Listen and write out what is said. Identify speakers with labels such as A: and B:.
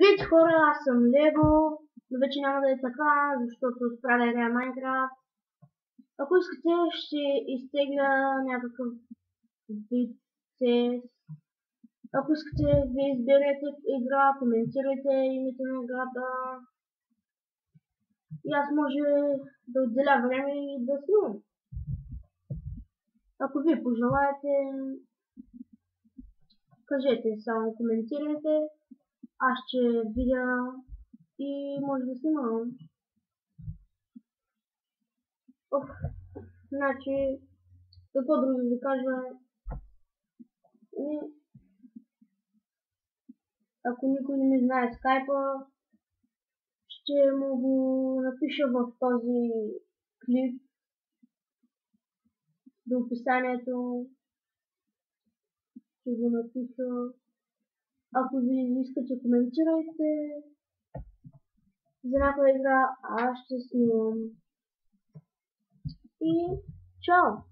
A: Здравейте хора, аз съм Лего, но вече няма да е така, защото спря да играя Майнкрафт. Ако искате, ще изтегля някакъв вид CS. Ако искате, вие изберете игра, коментирайте името на играта. И аз може да отделя време и да снимам. Ако вие пожелаете, кажете, само коментирайте. Аз ще видя и може да снимам. Значи, какво друго да ви кажа? Ако никой не ми знае скайпа, ще му го напиша в този клип до описанието. Ще го напиша. Ако ви искате, коментирайте за някоя игра, аз ще снимам. И чао!